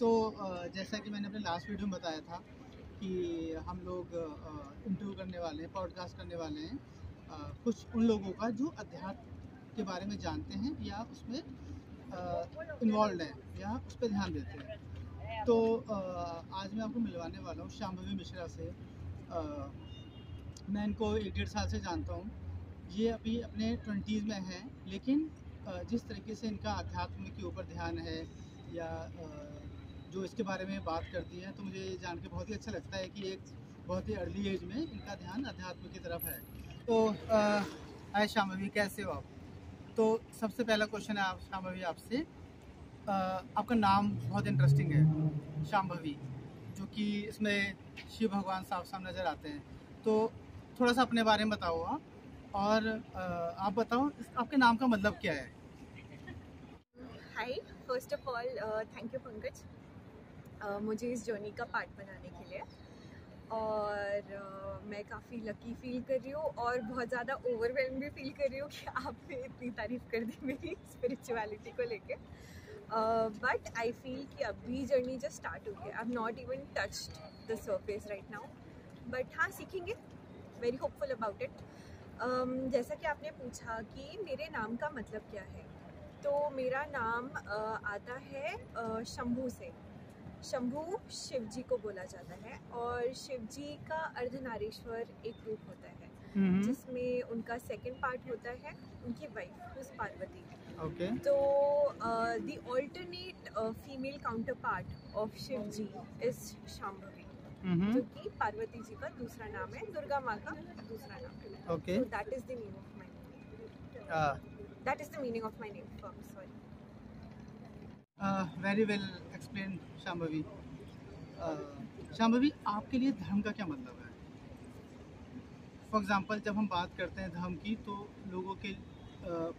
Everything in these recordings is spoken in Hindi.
जैसा कि मैंने अपने लास्ट वीडियो में बताया था कि हम लोग इंटरव्यू करने वाले हैं, पॉडकास्ट करने वाले हैं कुछ उन लोगों का जो अध्यात्म के बारे में जानते हैं या उसमें इन्वॉल्व हैं या उस पर ध्यान देते हैं। तो आज मैं आपको मिलवाने वाला हूँ शांभवी मिश्रा से। मैं इनको 1-1.5 साल से जानता हूँ। ये अभी अपने 20s में हैं, लेकिन जिस तरीके से इनका अध्यात्म के ऊपर ध्यान है या जो इसके बारे में बात करती हैं, तो मुझे जान के बहुत ही अच्छा लगता है कि एक बहुत ही अर्ली एज में इनका ध्यान अध्यात्म की तरफ है। तो हाय शांभवी, कैसे हो आप? तो सबसे पहला क्वेश्चन है आप शांभवी आपसे, आपका नाम बहुत इंटरेस्टिंग है, शांभवी, जो कि इसमें शिव भगवान साफ साफ नज़र आते हैं। तो थोड़ा सा अपने बारे में बताओ आप, और आप बताओ आपके नाम का मतलब क्या है? Hi, first of all thank you Pankaj मुझे इस जर्नी का पार्ट बनाने के लिए। और मैं काफ़ी लकी फील कर रही हूँ और बहुत ज़्यादा ओवरवेल्म भी फील कर रही हूँ कि आपने इतनी तारीफ़ कर दी मेरी स्पिरिचुअलिटी को लेके। बट आई फील कि अभी जर्नी जस्ट स्टार्ट हुई है। I have not even touched the surface right now, but हाँ सीखेंगे, वेरी होपफुल अबाउट इट। जैसा कि आपने पूछा कि मेरे नाम का मतलब क्या है, तो मेरा नाम आता है शंभू से। शंभू शिव जी को बोला जाता है और शिव जी का अर्धनारीश्वर एक रूप होता है जिसमें उनका सेकंड पार्ट होता है उनकी वाइफ उस पार्वती। ओके। तो the alternate female counterpart of Shiv ji is Shambhavi, जो कि पार्वती जी का दूसरा नाम है, दुर्गा माँ का दूसरा नाम है। Okay. So that is the name of my name. That is the meaning of my name. Sorry. Very well explain Shambhavi. Shambhavi, आपके लिए धर्म का क्या मतलब है? फॉर एग्जांपल, जब हम बात करते हैं धर्म की, तो लोगों के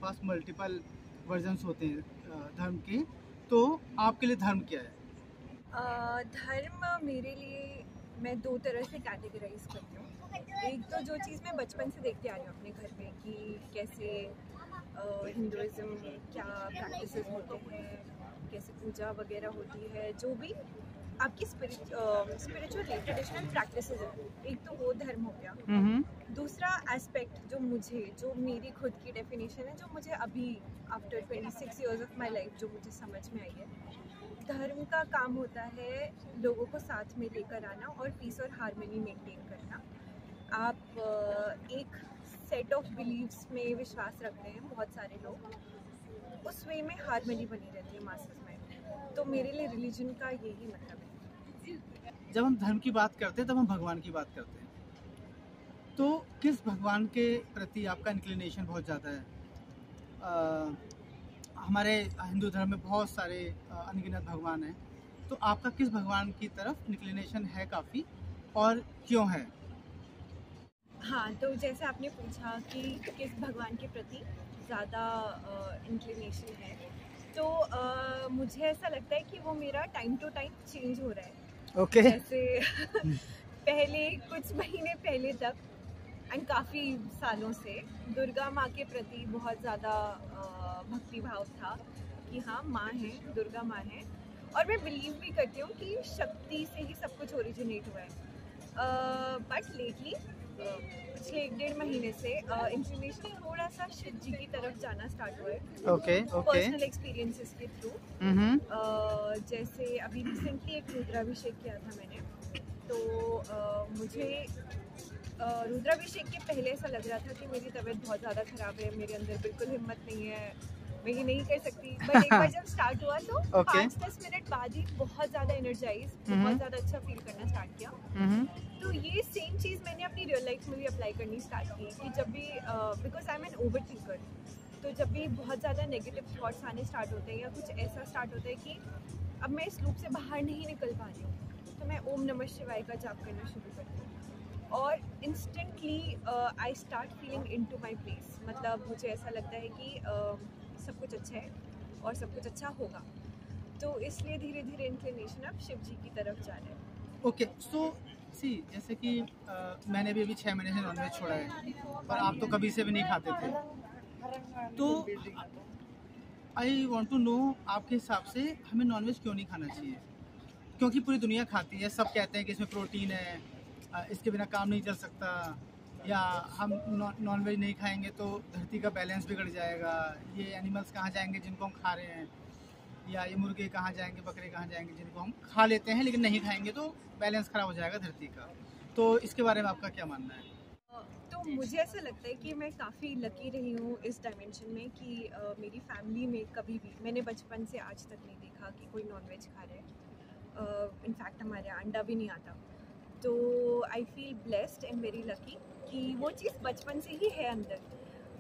पास मल्टीपल वर्जन्स होते हैं धर्म के। तो आपके लिए धर्म क्या है? धर्म मेरे लिए मैं दो तरह से कैटेगराइज करती हूँ। एक तो जो चीज़ मैं बचपन से देखते आ रही हूँ अपने घर में कि कैसे हिंदुइज्म क्या प्रैक्टिसेस होते हैं, कैसे पूजा वगैरह होती है, जो भी आपकी स्पिरिचुअल ट्रेडिशनल प्रैक्टिसेस है, एक तो वो धर्म हो गया। दूसरा एस्पेक्ट जो मेरी खुद की डेफिनेशन है, जो मुझे अभी after 26 years of my life जो मुझे समझ में आई है, धर्म का काम होता है लोगों को साथ में लेकर आना और पीस और हार्मनी मेंटेन करना। आप एक सेट ऑफ बिलीव्स में विश्वास रखते हैं बहुत सारे लोग, उस वे में हार्मनी बनी रहती है मासेस में। तो मेरे लिए रिलीजन का यही मतलब है। जब हम धर्म की बात करते हैं तब हम भगवान की बात करते हैं, तो किस भगवान के प्रति आपका इंक्लिनेशन बहुत ज़्यादा है? हमारे हिंदू धर्म में बहुत सारे अनगिनत भगवान हैं, तो आपका किस भगवान की तरफ इंक्लिनेशन है काफ़ी, और क्यों है? हाँ, तो जैसे आपने पूछा कि किस भगवान के प्रति ज़्यादा इंक्लिनेशन है, तो मुझे ऐसा लगता है कि वो मेरा टाइम टू टाइम चेंज हो रहा है। ओके। जैसे पहले कुछ महीने पहले तक एंड काफ़ी सालों से दुर्गा माँ के प्रति बहुत ज़्यादा भक्ति भाव था कि हाँ माँ है, दुर्गा माँ है, और मैं बिलीव भी करती हूँ कि शक्ति से ही सब कुछ ओरिजिनेट हुआ है। बट लेटली पिछले 1-1.5 महीने से इंक्लिनेशन थोड़ा सा शिव जी की तरफ जाना स्टार्ट हुआ है। ओके। पर्सनल एक्सपीरियंसेस के थ्रू। जैसे अभी रिसेंटली एक रुद्राभिषेक किया था मैंने, तो मुझे रुद्राभिषेक के पहले ऐसा लग रहा था कि मेरी तबीयत बहुत ज़्यादा ख़राब है, मेरे अंदर बिल्कुल हिम्मत नहीं है, मैं ये नहीं कर सकती। बट एक बार जब स्टार्ट हुआ तो 5-10 मिनट बाद ही बहुत ज़्यादा एनर्जाइज, बहुत ज़्यादा अच्छा फील करना स्टार्ट किया। तो ये सेम चीज़ मैंने अपनी रियल लाइफ में भी अप्लाई करनी स्टार्ट की कि जब भी because I am an overthinker, तो जब भी बहुत ज़्यादा नेगेटिव थॉट्स आने स्टार्ट होते हैं या कुछ ऐसा स्टार्ट होता है कि अब मैं इस लूप से बाहर नहीं निकल पा रही हूँ, तो मैं ओम नमः शिवाय का जाप करना शुरू करती हूँ और instantly I start feeling into my place. मतलब मुझे ऐसा लगता है कि सब कुछ अच्छा है और सब कुछ अच्छा होगा, तो इसलिए धीरे धीरे इंक्लिनेशन अब शिव जी की तरफ जा रहे हैं। ओके, सो सी, जैसे कि मैंने भी अभी 6 महीने से नॉनवेज छोड़ा है, पर आप तो कभी से भी नहीं खाते थे, तो आई वॉन्ट टू नो आपके हिसाब से हमें नॉनवेज क्यों नहीं खाना चाहिए? क्योंकि पूरी दुनिया खाती है, सब कहते हैं कि इसमें प्रोटीन है, इसके बिना काम नहीं चल सकता, या हम नॉन वेज नहीं खाएंगे तो धरती का बैलेंस बिगड़ जाएगा, ये एनिमल्स कहाँ जाएंगे जिनको हम खा रहे हैं, या ये मुर्गे कहाँ जाएंगे, बकरे कहाँ जाएंगे जिनको हम खा लेते हैं लेकिन नहीं खाएंगे तो बैलेंस ख़राब हो जाएगा धरती का। तो इसके बारे में आपका क्या मानना है? तो मुझे ऐसा लगता है कि मैं काफ़ी लकी रही हूँ इस डायमेंशन में कि मेरी फैमिली में कभी भी मैंने बचपन से आज तक नहीं देखा कि कोई नॉनवेज खा रहा है। इनफैक्ट हमारे यहाँ अंडा भी नहीं आता। तो I feel blessed and very lucky कि वो चीज़ बचपन से ही है अंदर।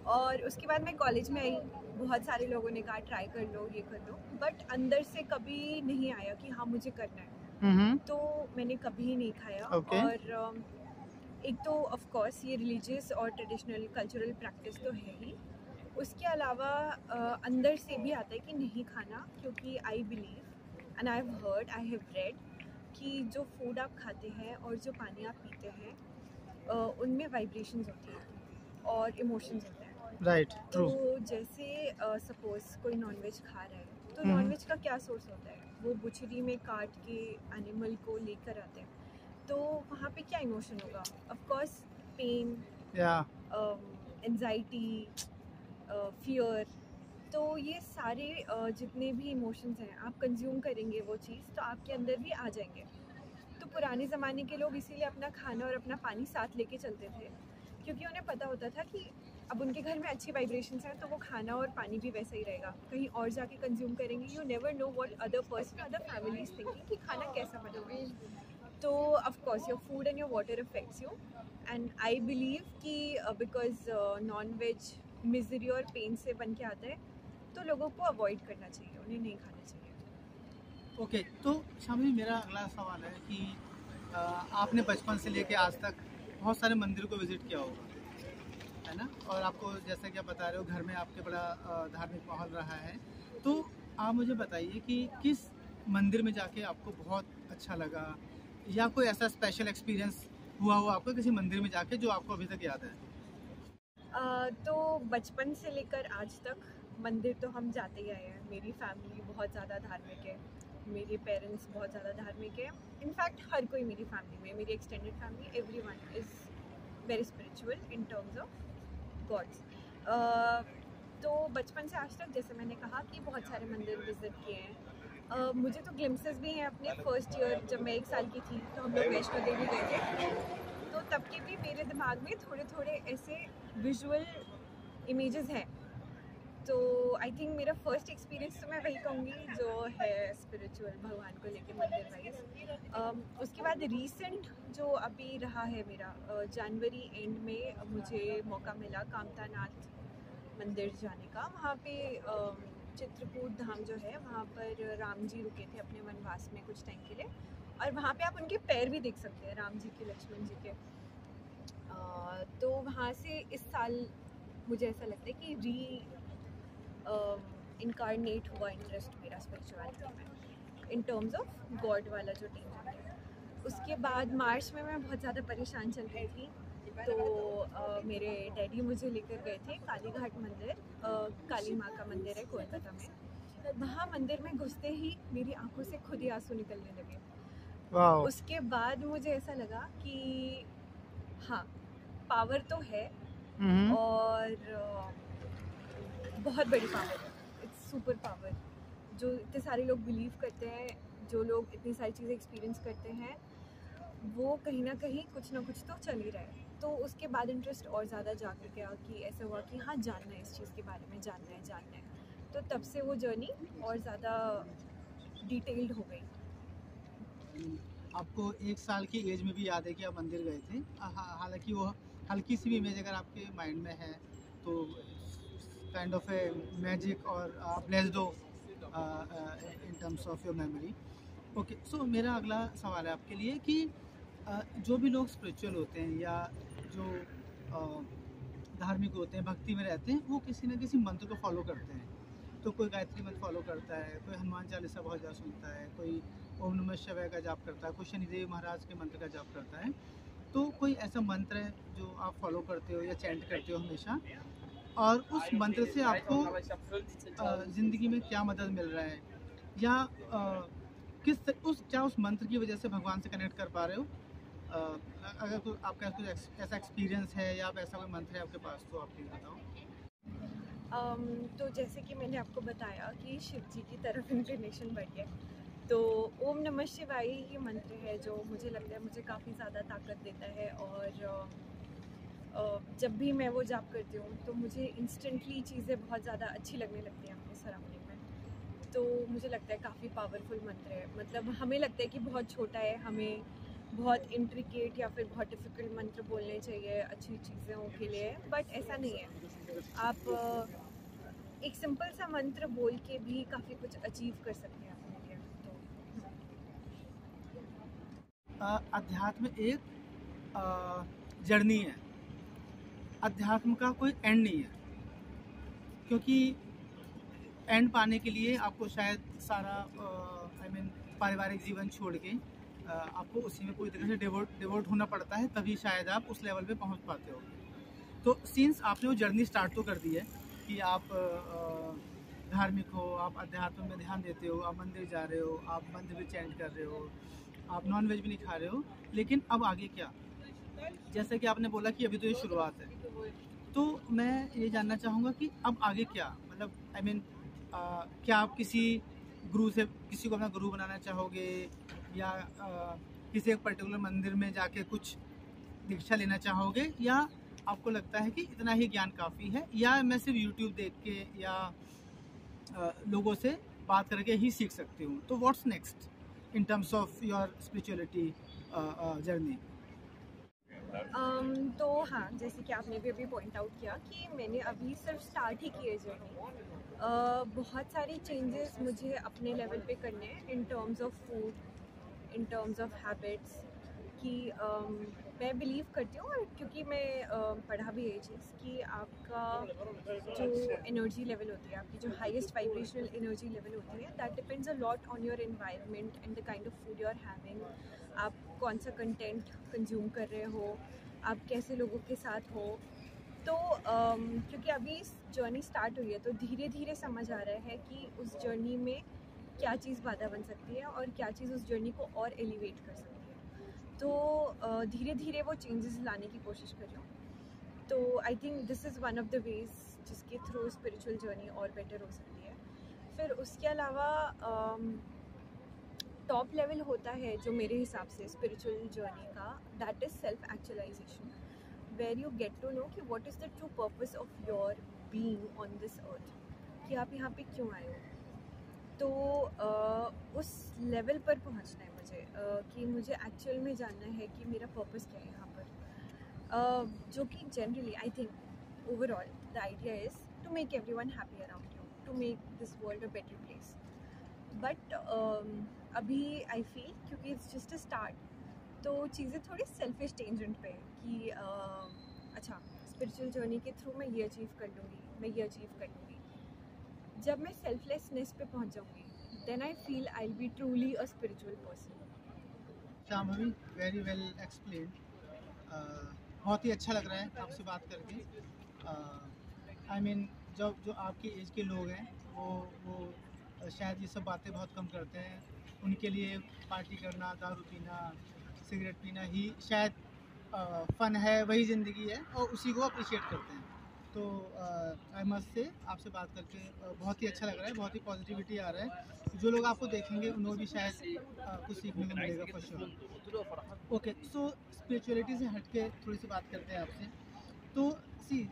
और उसके बाद मैं कॉलेज में आई, बहुत सारे लोगों ने कहा ट्राई कर लो, ये कर लो, बट अंदर से कभी नहीं आया कि हाँ मुझे करना है। तो मैंने कभी नहीं खाया। और एक तो ऑफ कोर्स ये रिलीजियस और ट्रेडिशनल कल्चरल प्रैक्टिस तो है ही, उसके अलावा अंदर से भी आता है कि नहीं खाना, क्योंकि I believe and I have heard, I have read कि जो फूड आप खाते हैं और जो पानी आप पीते हैं उनमें वाइब्रेशंस होती हैं और इमोशंस होते हैं। Right, true. तो जैसे सपोज कोई नॉनवेज खा रहा है तो नॉनवेज का क्या सोर्स होता है, वो बुचरी में काट के एनिमल को लेकर आते हैं, तो वहाँ पे क्या इमोशन होगा? Of course pain, anxiety, fear. तो ये सारे जितने भी इमोशंस हैं आप कंज्यूम करेंगे वो चीज़ तो आपके अंदर भी आ जाएंगे। तो पुराने ज़माने के लोग इसीलिए अपना खाना और अपना पानी साथ लेके चलते थे, क्योंकि उन्हें पता होता था कि अब उनके घर में अच्छी वाइब्रेशंस हैं तो वो खाना और पानी भी वैसा ही रहेगा। कहीं और जाके कंज्यूम करेंगे, you never know what other person, other families thinking कि खाना कैसा बना हुआ है। तो of course your food and your water affects you, and I believe कि बिकॉज नॉन वेज मिजरी और पेन से बन के आता है तो लोगों को अवॉइड करना चाहिए, उन्हें नहीं खाना चाहिए। ओके, तो शामिल मेरा अगला सवाल है कि आपने बचपन से लेके आज तक बहुत सारे मंदिर को विज़िट किया होगा, है ना? और आपको जैसा कि आप बता रहे हो घर में आपके बड़ा धार्मिक माहौल रहा है, तो आप मुझे बताइए कि किस मंदिर में जाके आपको बहुत अच्छा लगा, या कोई ऐसा स्पेशल एक्सपीरियंस हुआ हो आपको किसी मंदिर में जाके जो आपको अभी तक याद है? तो बचपन से लेकर आज तक मंदिर तो हम जाते ही आए हैं। मेरी फैमिली बहुत ज़्यादा धार्मिक है, मेरे पेरेंट्स बहुत ज़्यादा धार्मिक है। इनफैक्ट हर कोई मेरी फैमिली में, मेरी extended family, everyone is very spiritual in terms of gods. तो बचपन से आज तक जैसे मैंने कहा कि बहुत सारे मंदिर विज़िट किए हैं। मुझे तो ग्लिम्पसेस भी हैं अपने फर्स्ट ईयर, जब मैं 1 साल की थी तो हम लोग वैष्णो देवी गए थे, तो तब के भी मेरे दिमाग में थोड़े थोड़े ऐसे विजुअल इमेजेस हैं। तो आई थिंक मेरा फर्स्ट एक्सपीरियंस तो मैं वही कहूँगी जो है स्पिरिचुअल, भगवान को लेके मंदिर वाइज। उसके बाद रीसेंट जो अभी रहा है मेरा, जनवरी एंड में मुझे मौका मिला कामतानाथ मंदिर जाने का। वहाँ पे चित्रकूट धाम जो है वहाँ पर राम जी रुके थे अपने वनवास में कुछ टाइम के लिए, और वहाँ पे आप उनके पैर भी देख सकते हैं, राम जी के, लक्ष्मण जी के। तो वहाँ से इस साल मुझे ऐसा लगता है कि इनकारनेट हुआ इंटरेस्ट मेरा स्पिरिचुअलिटी में इन टर्म्स ऑफ गॉड वाला जो टेंशन है। उसके बाद मार्च में मैं बहुत ज़्यादा परेशान चल रही थी, तो मेरे डैडी मुझे लेकर गए थे काली घाट मंदिर, काली माँ का मंदिर है कोलकाता में। वहाँ मंदिर में घुसते ही मेरी आंखों से खुद ही आंसू निकलने लगे। उसके बाद मुझे ऐसा लगा कि हाँ, पावर तो है और बहुत बड़ी पावर है, इट्स सुपर पावर। जो इतने सारे लोग बिलीव करते हैं, जो लोग इतनी सारी चीज़ें एक्सपीरियंस करते हैं, वो कहीं ना कहीं कुछ ना कुछ तो चल ही रहा है। तो उसके बाद इंटरेस्ट और ज़्यादा जाग गया कि ऐसा हुआ कि हाँ जानना है, इस चीज़ के बारे में जानना है। तो तब से वो जर्नी और ज़्यादा डिटेल्ड हो गई। आपको 1 साल की एज में भी याद है कि आप मंदिर गए थे, हालांकि वो हल्की सी भी इमेज अगर आपके माइंड में है तो काइंड ऑफ ए मैजिक और ब्लेस्ड हो in terms of your memory. Okay, so मेरा अगला सवाल है आपके लिए कि जो भी लोग स्पिरिचुअल होते हैं या जो धार्मिक होते हैं, भक्ति में रहते हैं, वो किसी न किसी मंत्र को फॉलो करते हैं। तो कोई गायत्री मंत्र फॉलो करता है, कोई हनुमान चालीसा बहुत ज़्यादा सुनता है, कोई ओम नमः शिवाय का जाप करता है, कोई शनिदेव महाराज के मंत्र का जाप करता है। तो कोई ऐसा मंत्र है जो आप फॉलो करते हो या चैंट करते हो हमेशा, और उस मंत्र से आपको ज़िंदगी में क्या मदद मिल रहा है, या क्या उस मंत्र की वजह से भगवान से कनेक्ट कर पा रहे हो? अगर कोई आपका कुछ ऐसा एक्सपीरियंस है या आप ऐसा कोई मंत्र है आपके पास तो आप प्लीज़ बताओ। तो जैसे कि मैंने आपको बताया कि शिव जी की तरफ इंक्लिनेशन बढ़ गया, तो ओम नमः शिवाय ये मंत्र है जो मुझे लगता है मुझे काफ़ी ज़्यादा ताकत देता है। और जब भी मैं वो जाप करती हूँ तो मुझे इंस्टेंटली चीज़ें बहुत ज़्यादा अच्छी लगने लगती हैं अपने सराउंडिंग में। तो मुझे लगता है काफ़ी पावरफुल मंत्र है। मतलब हमें लगता है कि बहुत छोटा है, हमें बहुत इंट्रिकेट या फिर बहुत डिफ़िकल्ट मंत्र बोलने चाहिए अच्छी चीज़ों के लिए, बट ऐसा नहीं है। आप एक सिंपल सा मंत्र बोल के भी काफ़ी कुछ अचीव कर सकते हैं अपने लिए। तो अध्यात्म एक जर्नी है, अध्यात्म का कोई एंड नहीं है, क्योंकि एंड पाने के लिए आपको शायद सारा पारिवारिक जीवन छोड़ के आपको उसी में पूरी तरह से डिवोट होना पड़ता है, तभी शायद आप उस लेवल पे पहुंच पाते हो। तो सिंस आपने वो जर्नी स्टार्ट तो कर दी है कि आप धार्मिक हो, आप अध्यात्म में ध्यान देते हो, आप मंदिर जा रहे हो, आप मंदिर भी चैंट कर रहे हो, आप नॉन वेज भी नहीं खा रहे हो, लेकिन अब आगे क्या? जैसे कि आपने बोला कि अभी तो ये शुरुआत है, तो मैं ये जानना चाहूँगा कि अब आगे क्या? मतलब क्या आप किसी को अपना गुरु बनाना चाहोगे, या किसी एक पर्टिकुलर मंदिर में जाके कुछ दीक्षा लेना चाहोगे, या आपको लगता है कि इतना ही ज्ञान काफ़ी है, या मैं सिर्फ यूट्यूब देख के या लोगों से बात करके ही सीख सकती हूँ? तो what's next in terms of your spirituality journey? तो हाँ, जैसे कि आपने भी अभी पॉइंट आउट किया कि मैंने अभी सिर्फ स्टार्ट ही की है जर्नी। बहुत सारी चेंजेस मुझे अपने लेवल पे करने हैं इन terms of food, in terms of habits, कि मैं बिलीव करती हूँ, और क्योंकि मैं पढ़ा भी ये चीज़ कि आपका जो एनर्जी लेवल होती है, आपकी जो हाईएस्ट वाइब्रेशनल एनर्जी लेवल होती है, that depends a lot on your environment and the kind of food you are having. आप कौन सा कंटेंट कंज्यूम कर रहे हो, आप कैसे लोगों के साथ हो। तो क्योंकि अभी जर्नी स्टार्ट हुई है, तो धीरे धीरे समझ आ रहा है कि उस जर्नी में क्या चीज़ बाधा बन सकती है और क्या चीज़ उस जर्नी को और एलिवेट कर सकती है। तो धीरे धीरे वो चेंजेस लाने की कोशिश कर रही हूँ। तो I think this is one of the ways जिसके थ्रू स्पिरिचुअल जर्नी और बेटर हो सकती है। फिर उसके अलावा टॉप लेवल होता है जो मेरे हिसाब से स्पिरिचुअल जर्नी का, that is self actualisation, where you get to know कि what is the true purpose of your being on this earth, कि आप यहाँ पे क्यों आए हो। तो उस लेवल पर पहुँचना है मुझे, कि मुझे एक्चुअल में जानना है कि मेरा पर्पस क्या है यहाँ पर, जो कि generally I think overall the idea is to make everyone happy around you, to make this world a better place. But अभी आई फील क्योंकि इट्स जस्ट अ स्टार्ट, तो चीज़ें थोड़ी सेल्फिश टेंजेंट पे है कि अच्छा स्पिरिचुअल जर्नी के थ्रू मैं ये अचीव कर लूँगी, मैं ये अचीव कर लूँगी। जब मैं सेल्फलेसनेस पे पहुंच जाऊंगी, then I feel I will be truly a spiritual person. Shambhavi, very well explain. बहुत ही अच्छा लग रहा है आपसे बात करके। जो आपकी एज के लोग हैं वो शायद ये सब बातें बहुत कम करते हैं। उनके लिए पार्टी करना, दारू पीना, सिगरेट पीना ही शायद फ़न है, वही ज़िंदगी है, और उसी को अप्रिशिएट करते हैं। तो आई मस्ट से आपसे बात करके बहुत ही अच्छा लग रहा है, बहुत ही पॉजिटिविटी आ रहा है। जो लोग आपको देखेंगे उन्हें भी शायद कुछ सीखने को मिलेगा for sure. Okay, so spirituality से हट के थोड़ी सी बात करते हैं आपसे। तो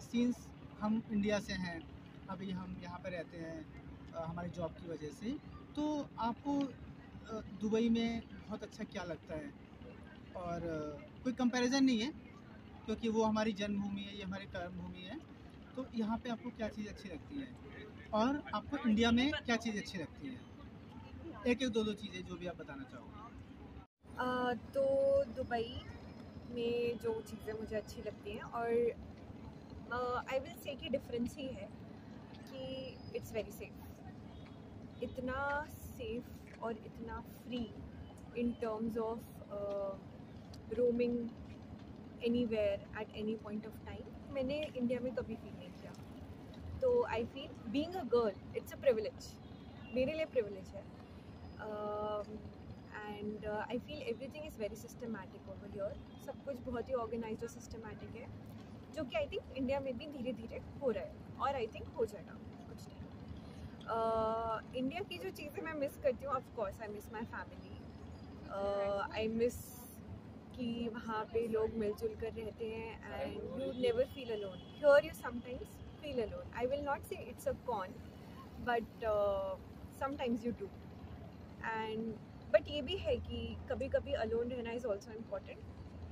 सीन्स हम इंडिया से हैं, अभी हम यहाँ पर रहते हैं हमारी जॉब की वजह से, तो आपको दुबई में बहुत अच्छा क्या लगता है? और कोई कंपैरिजन नहीं है, क्योंकि वो हमारी जन्मभूमि है, ये हमारी कर्मभूमि है। तो यहाँ पे आपको क्या चीज़ अच्छी लगती है, और आपको इंडिया में क्या चीज़ अच्छी लगती है? एक एक दो चीज़ें जो भी आप बताना चाहो। तो दुबई में जो चीज़ें मुझे अच्छी लगती हैं, और आई विल से कि डिफरेंस ही है कि इट्स वेरी सेफ, इतना सेफ और इतना free in terms of roaming anywhere at any point of time मैंने इंडिया में कभी फील नहीं किया। तो I feel being a girl it's a privilege, मेरे लिए प्रिविलेज है। And I feel everything is very systematic over here. सब कुछ बहुत ही ऑर्गेनाइज्ड और सिस्टमैटिक है, जो कि आई थिंक इंडिया में भी धीरे धीरे हो रहा है और आई थिंक हो जाएगा कुछ टाइम. इंडिया की जो चीज़ें मैं मिस करती हूँ, of course I miss my family. I miss कि वहाँ पे लोग मिलजुल कर रहते हैं and you never feel alone. Here you sometimes feel alone. I will not say it's a con, but sometimes you do. And but ये भी है कि कभी कभी अलोन रहना इज़ ऑल्सो इम्पॉर्टेंट.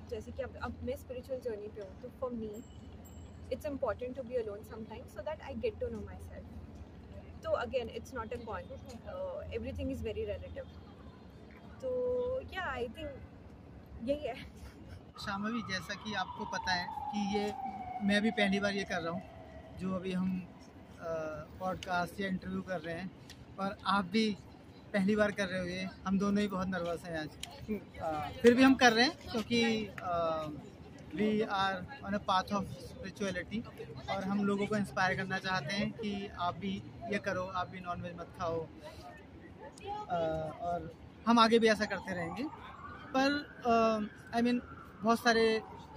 जैसे कि अब मैं स्पिरिचुअल जर्नी पे हूँ, तो for me it's important to be alone sometimes so that I get to know my self. तो again it's not a con, everything is very relative. तो या आई थिंक यही है. शामावी, जैसा कि आपको पता है कि ये मैं भी पहली बार ये कर रहा हूँ, जो अभी हम पॉडकास्ट या इंटरव्यू कर रहे हैं, और आप भी पहली बार कर रहे हो. ये हम दोनों ही बहुत नर्वस हैं आज. फिर भी हम कर रहे हैं क्योंकि we are on a path of spirituality, और हम लोगों को इंस्पायर करना चाहते हैं कि आप भी ये करो, आप भी नॉनवेज मत खाओ. और हम आगे भी ऐसा करते रहेंगे. पर आई मीन बहुत सारे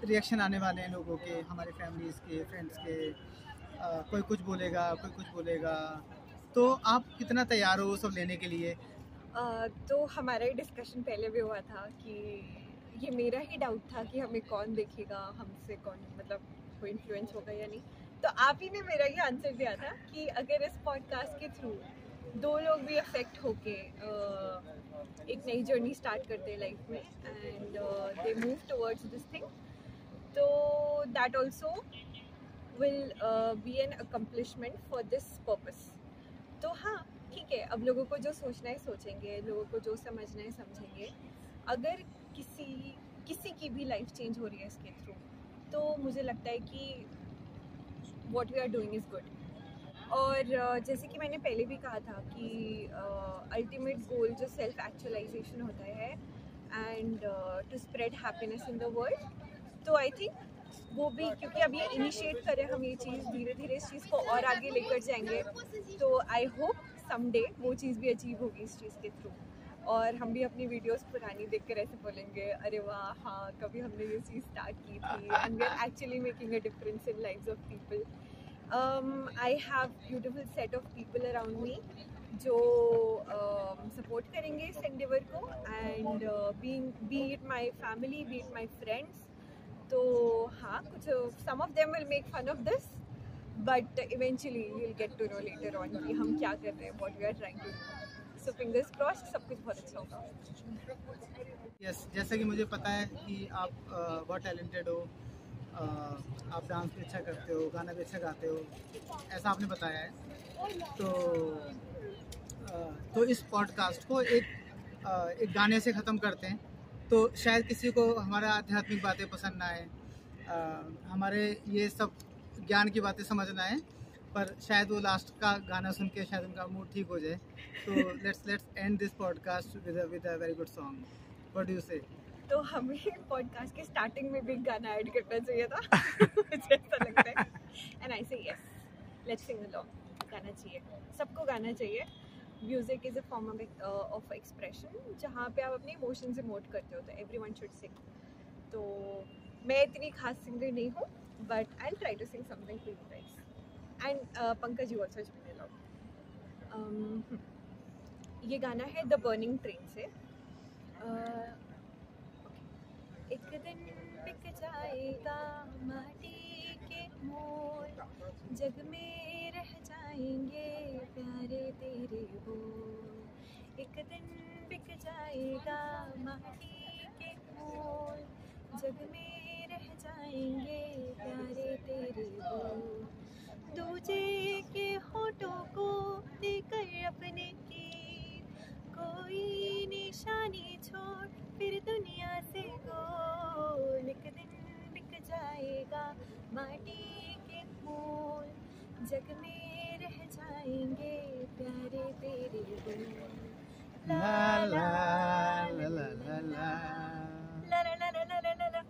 रिएक्शन आने वाले हैं लोगों के, हमारे फैमिलीज़ के, फ्रेंड्स के. कोई कुछ बोलेगा, कोई कुछ बोलेगा. तो आप कितना तैयार हो वो सब लेने के लिए? तो हमारा ही डिस्कशन पहले भी हुआ था कि ये मेरा ही डाउट था कि हमें कौन देखेगा, हमसे कौन मतलब कोई इन्फ्लुएंस होगा या नहीं. तो आप ही ने मेरा ही आंसर दिया था कि अगर इस पॉडकास्ट के थ्रू दो लोग भी अफेक्ट होके एक नई जर्नी स्टार्ट करते हैं लाइफ में and they move towards this thing, तो that also will be an accomplishment for this purpose. तो हाँ ठीक है, अब लोगों को जो सोचना है सोचेंगे, लोगों को जो समझना है समझेंगे. अगर किसी की भी लाइफ चेंज हो रही है इसके थ्रू, तो मुझे लगता है कि what we are doing is good. और जैसे कि मैंने पहले भी कहा था कि अल्टीमेट गोल जो सेल्फ एक्चुअलाइजेशन होता है and to spread happiness in the world, तो आई थिंक वो भी, क्योंकि अब ये इनिशिएट करें हम ये चीज़, धीरे धीरे इस चीज़ को और आगे लेकर जाएंगे. तो आई होप समडे वो चीज़ भी अचीव होगी इस चीज़ के थ्रू, और हम भी अपनी वीडियोस पुरानी देखकर ऐसे बोलेंगे अरे वाह हाँ कभी हमने ये चीज़ स्टार्ट की थी, and we are actually making a difference in lives of people. I have beautiful set of people around me जो सपोर्ट करेंगे इस एंडेवर को, and be it my family, be it my friends. तो हाँ, कुछ some of them will make fun of this, but eventually you'll get to know later on कि हम क्या कर रहे हैं, what we are trying to do. So fingers crossed, सब कुछ बहुत अच्छा होगा. यस, जैसा कि मुझे पता है कि आप बहुत टैलेंटेड हो, आप डांस भी अच्छा करते हो, गाना भी अच्छा गाते हो, ऐसा आपने बताया है. तो इस पॉडकास्ट को एक गाने से ख़त्म करते हैं. तो शायद किसी को हमारा आध्यात्मिक बातें पसंद ना आए, हमारे ये सब ज्ञान की बातें समझ ना आए, पर शायद वो लास्ट का गाना सुन के शायद उनका मूड ठीक हो जाए. तो let's end this podcast with a very good song. What do you से? तो हमें पॉडकास्ट के स्टार्टिंग में भी गाना ऐड करना चाहिए था. मुझे ऐसा लगता है, एंड आई से यस, लेट्स सिंग अलोंग. गाना चाहिए, सबको गाना चाहिए. Music is a form of expression जहाँ पे आप अपने इमोशंस इमोट करते हो, तो एवरीवन शुड सिंग. तो मैं इतनी खास सिंगर नहीं हूँ, but I will try to sing something for you guys. And Pankaj you also join along. ये गाना है द बर्निंग ट्रेन से. एक दिन बिक जाएगा माटी के मोल, जग में रह जाएंगे प्यारे तेरे बोल. एक दिन बिक जाएगा माटी के मोल, जग में रह जाएंगे प्यारे तेरे बोल. दूजे के होठों को देकर अपने की कोई निशानी छोड़ फिर दुनिया से गोल. एक दिन बिक जाएगा माटी के मोल, जग में रह जाएंगे प्यारे तेरे बोल. ला ला ला ला ला ला ला ला ला ला ला ला.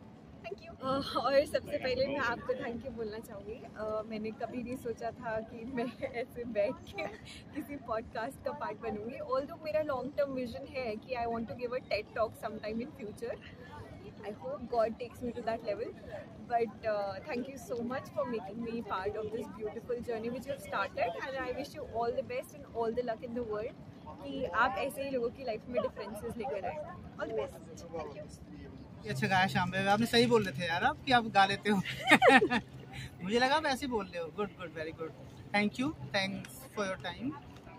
Thank you. और सबसे पहले मैं आपको थैंक यू बोलना चाहूँगी। मैंने कभी नहीं सोचा था कि मैं ऐसे बैठ के किसी पॉडकास्ट का पार्ट बनूंगी। ऑल्दो मेरा लॉन्ग टर्म विजन है कि I want to give a TED talk some time in future. I hope God takes me to that level. But thank you so much for making me part of this beautiful journey which you have started, and I wish you all the best and all the luck in the world कि आप ऐसे ही लोगों की लाइफ में डिफरेंसेस लेकर आए। All the best. Thank you. ये अच्छा गाया श्याम भाई, आपने सही बोल रहे थे यार आप कि आप गा लेते हो। मुझे लगा आप ऐसे बोल रहे हो। Good good, very good. Thank you, thanks for your time.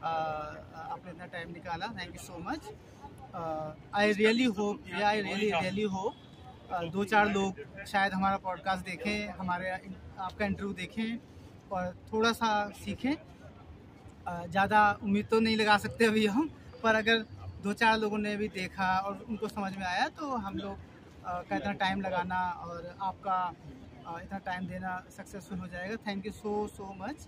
आपने इतना टाइम निकाला, thank you so much. I really hope 2-4 लोग शायद हमारा पॉडकास्ट देखें, हमारे आपका इंटरव्यू देखें और थोड़ा सा सीखें। ज़्यादा उम्मीद तो नहीं लगा सकते अभी हम, पर अगर 2-4 लोगों ने भी देखा और उनको समझ में आया तो हम लोग का इतना टाइम लगाना और आपका इतना टाइम देना सक्सेसफुल हो जाएगा। Thank you so much.